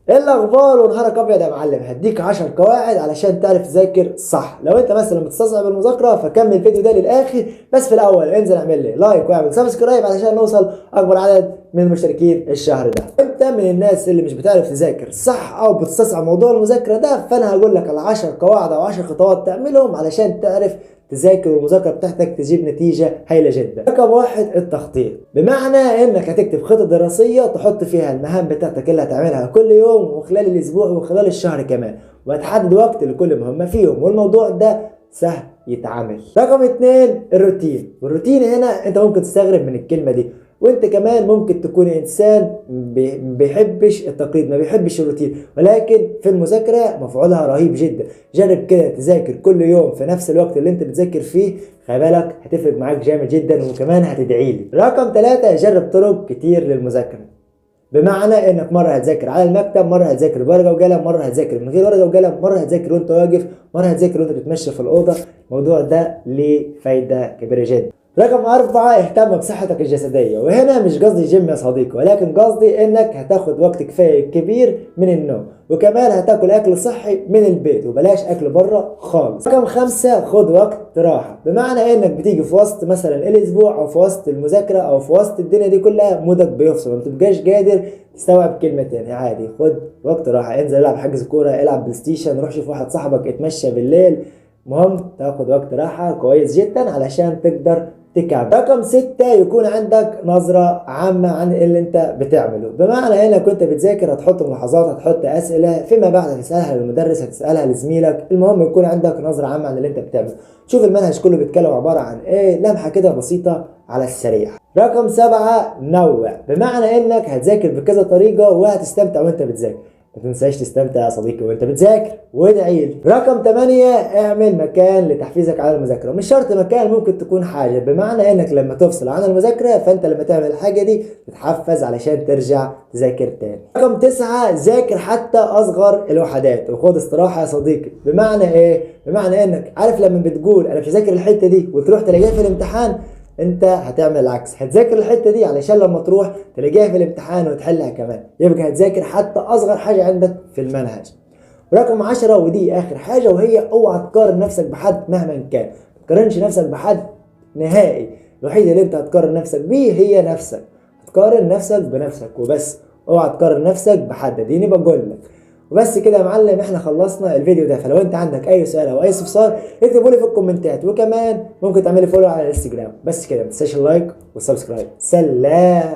ايه الاخبار ونهارك ابيض يا معلم. هديك 10 قواعد علشان تعرف تذاكر صح. لو انت مثلا بتستصعب المذاكره فكمل الفيديو ده للاخر، بس في الاول انزل اعمل لي لايك واعمل سبسكرايب علشان نوصل اكبر عدد من المشتركين الشهر ده. انت من الناس اللي مش بتعرف تذاكر صح او بتستصعب موضوع المذاكره ده، فانا هقول لك على 10 قواعد او 10 خطوات تعملهم علشان تعرف تذاكر والمذاكره بتاعتك تجيب نتيجه هايله جدا. رقم واحد، التخطيط، بمعنى انك هتكتب خطه دراسيه تحط فيها المهام بتاعتك اللي هتعملها كل يوم وخلال الاسبوع وخلال الشهر كمان، وهتحدد وقت لكل مهمه فيهم، والموضوع ده سهل يتعمل. رقم اتنين، الروتين. والروتين هنا انت ممكن تستغرب من الكلمه دي، وانت كمان ممكن تكون انسان بيحبش التقليد، ما بيحبش الروتين، ولكن في المذاكره مفعولها رهيب جدا. جرب كده تذاكر كل يوم في نفس الوقت اللي انت بتذاكر فيه، خلي بالك هتفرق معاك جامد جدا، وكمان هتدعي لي. رقم ثلاثة، جرب طرق كتير للمذاكره. بمعنى انك مره هتذاكر على المكتب، مره هتذاكر بورقه وقلم، مره هتذاكر من غير ورقه وقلم، مره هتذاكر وانت واقف، مره هتذاكر وانت بتتمشى في الاوضه. الموضوع ده ليه فايده كبيره جدا. رقم أربعة، اهتم بصحتك الجسدية. وهنا مش قصدي جيم يا صديقي، ولكن قصدي انك هتاخد وقت كفاية كبير من النوم، وكمان هتاكل اكل صحي من البيت وبلاش اكل بره خالص. رقم خمسة، خد وقت راحة. بمعنى انك بتيجي في وسط مثلا الاسبوع او في وسط المذاكرة او في وسط الدنيا دي كلها مودك بيفصل، ما بتبقاش قادر تستوعب كلمتين. عادي، خد وقت راحة، انزل العب حجز كورة، العب بلاي ستيشن، روح شوف واحد صاحبك، اتمشى بالليل. مهم تاخد وقت راحة كويس جدا علشان تقدر تكعب. رقم ستة، يكون عندك نظرة عامة عن اللي انت بتعمله. بمعنى انك كنت بتذاكر هتحط ملاحظات، هتحط اسئلة، فيما بعد هتسألها للمدرس، هتسألها لزميلك. المهم يكون عندك نظرة عامة عن اللي انت بتعمله. شوف المنهج كله بيتكلم عبارة عن ايه، لمحة كده بسيطة على السريع. رقم سبعة، نوع. بمعنى انك هتذاكر بكذا طريقة وهتستمتع وانت بتذاكر. ما تنساش تستمتع يا صديقي وانت بتذاكر، وادعي لي. رقم 8، اعمل مكان لتحفيزك على المذاكره. مش شرط مكان، ممكن تكون حاجه. بمعنى انك لما تفصل عن المذاكره فانت لما تعمل الحاجه دي تتحفز علشان ترجع تذاكر تاني. رقم 9، ذاكر حتى اصغر الوحدات وخد استراحه يا صديقي. بمعنى ايه؟ بمعنى انك عارف لما بتقول انا مش هذاكر الحته دي وتروح تلاقيها في الامتحان، انت هتعمل العكس، هتذاكر الحته دي علشان لما تروح تلاقيها في الامتحان وتحلها كمان. يبقى هتذاكر حتى اصغر حاجه عندك في المنهج. ورقم 10، ودي اخر حاجه، وهي اوعى تقارن نفسك بحد مهما كان. ما تقارنش نفسك بحد نهائي. الوحيد اللي انت هتقارن نفسك بيه هي نفسك. هتقارن نفسك بنفسك وبس، اوعى تقارن نفسك بحد. ديني بقول لك. وبس كده يا معلم، احنا خلصنا الفيديو ده. فلو انت عندك اي سؤال او اي استفسار اكتبوا لي في الكومنتات، وكمان ممكن تعملي فولو على الانستجرام. بس كده، ما تنساش اللايك والسبسكرايب. سلام.